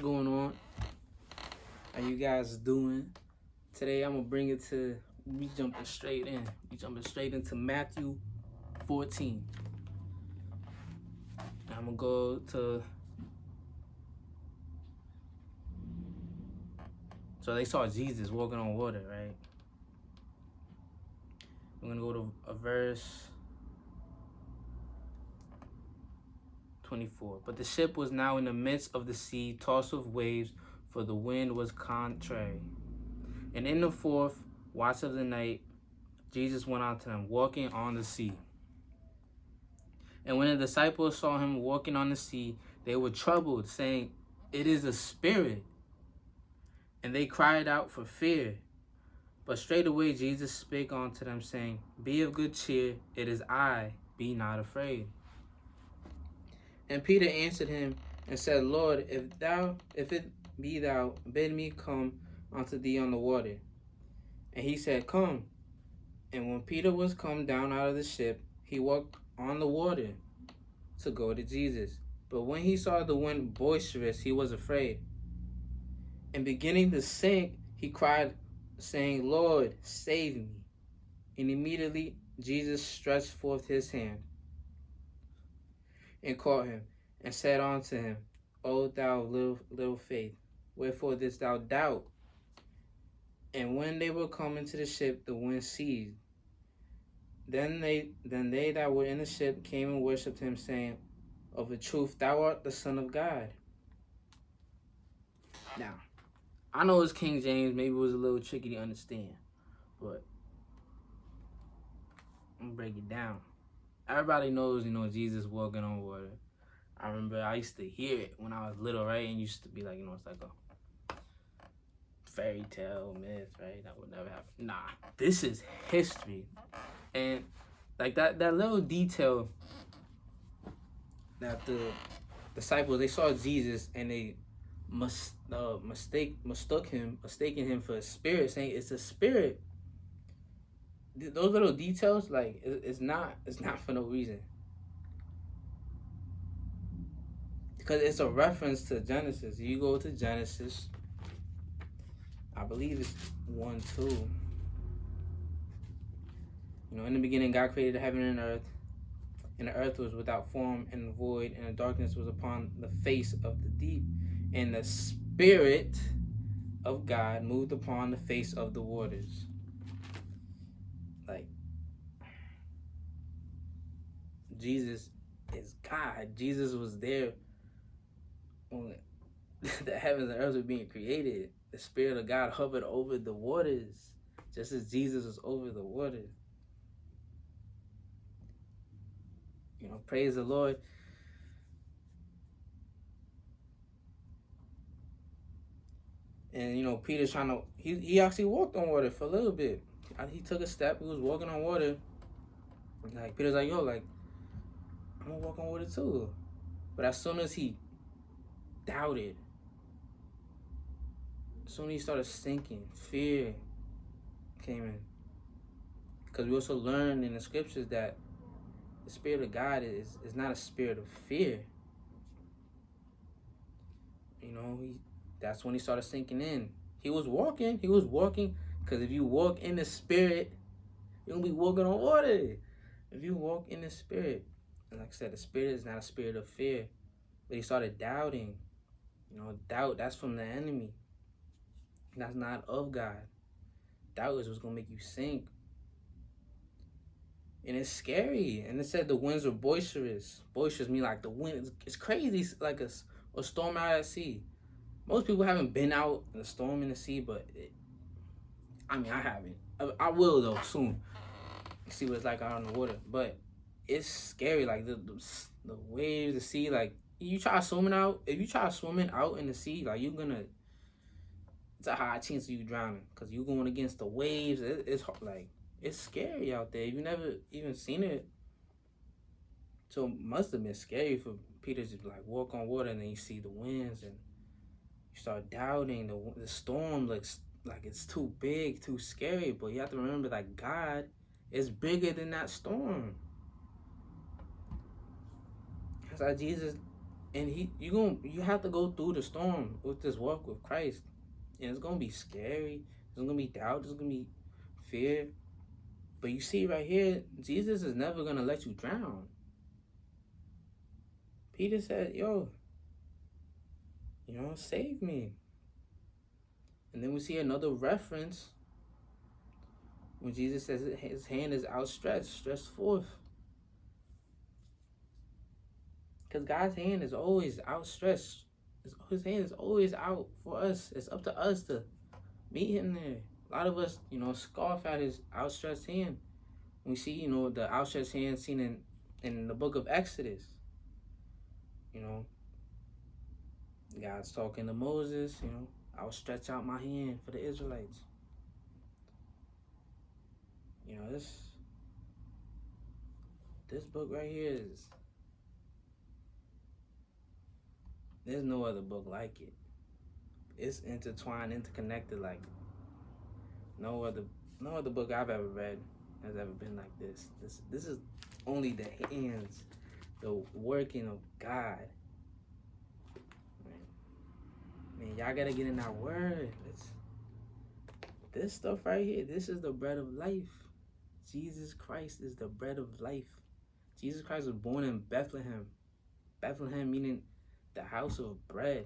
going on? How you guys doing? Today I'm gonna bring it to we jumping straight in. We jumping straight into Matthew 14. I'm gonna go to. So they saw Jesus walking on water, right? I'm gonna go to a verse 24. But the ship was now in the midst of the sea, tossed with waves, for the wind was contrary. And in the fourth watch of the night, Jesus went out to them, walking on the sea. And when the disciples saw him walking on the sea, they were troubled, saying, "It is a spirit." And they cried out for fear. But straightway Jesus spake unto them, saying, "Be of good cheer, it is I, be not afraid." And Peter answered him and said, "Lord, if it be thou, bid me come unto thee on the water." And he said, "Come." And when Peter was come down out of the ship, he walked on the water to go to Jesus. But when he saw the wind boisterous, he was afraid. And beginning to sink, he cried, saying, "Lord, save me." And immediately Jesus stretched forth his hand and caught him, and said unto him, "O thou little faith, wherefore didst thou doubt?" And when they were come into the ship, the wind ceased. Then they that were in the ship came and worshipped him, saying, "Of a truth, thou art the Son of God." Now, I know it's King James, maybe it was a little tricky to understand, but I'm gonna break it down. Everybody knows, Jesus walking on water. I remember I used to hear it when I was little, right? And used to be like, it's like a fairy tale myth, right? That would never happen. Nah, this is history. And like that little detail that the disciples, they saw Jesus and they mistaken him for a spirit, saying it's a spirit. Those little details, like it's not for no reason, because it's a reference to Genesis. You go to Genesis, I believe it's 1:2. In the beginning, God created the heaven and earth, and the earth was without form and void, and the darkness was upon the face of the deep, and the Spirit of God moved upon the face of the waters. Like, Jesus is God. Jesus was there when the heavens and earth were being created. The Spirit of God hovered over the waters, just as Jesus was over the waters. Praise the Lord. And Peter's trying to, he actually walked on water for a little bit. He took a step, he was walking on water. Like, Peter's like, "Yo, like, I'm gonna walk on water too." But as soon as he doubted, as soon as he started sinking, fear came in. Because we also learn in the scriptures that the Spirit of God is not a spirit of fear. That's when he started sinking in. He was walking, because if you walk in the Spirit, you're going to be walking on water. If you walk in the Spirit, and like I said, the Spirit is not a spirit of fear. But he started doubting. Doubt, that's from the enemy. That's not of God. Doubt is what's going to make you sink. And it's scary. And it said the winds were boisterous. Boisterous mean like the wind. It's crazy. It's like a storm out at sea. Most people haven't been out in a storm in the sea, but I haven't. I will though soon. See what it's like out on the water. But it's scary. Like the waves, the sea. Like you try swimming out. If you try swimming out in the sea, like it's a high chance of you drowning, because you're going against the waves. It's like, it's scary out there. You've never even seen it. So it must have been scary for Peter to like walk on water, and then you see the winds and you start doubting. The storm looks like it's too big, too scary. But you have to remember that God is bigger than that storm. That's how Jesus And you have to go through the storm with this walk with Christ. And it's gonna be scary. There's gonna be doubt, there's gonna be fear. But you see right here, Jesus is never gonna let you drown. Peter said, yo, save me. And then we see another reference when Jesus says his hand is outstretched, stretched forth. Because God's hand is always outstretched. His hand is always out for us. It's up to us to meet him there. A lot of us, scoff at his outstretched hand. We see, the outstretched hand seen in the book of Exodus. God's talking to Moses, I'll stretch out my hand for the Israelites. This book right here there's no other book like it. It's intertwined, interconnected like no other book I've ever read has ever been like this. This is only the hands, the working of God. Man, y'all gotta get in that word. This stuff right here, this is the bread of life. Jesus Christ is the bread of life. Jesus Christ was born in Bethlehem. Bethlehem meaning the house of bread.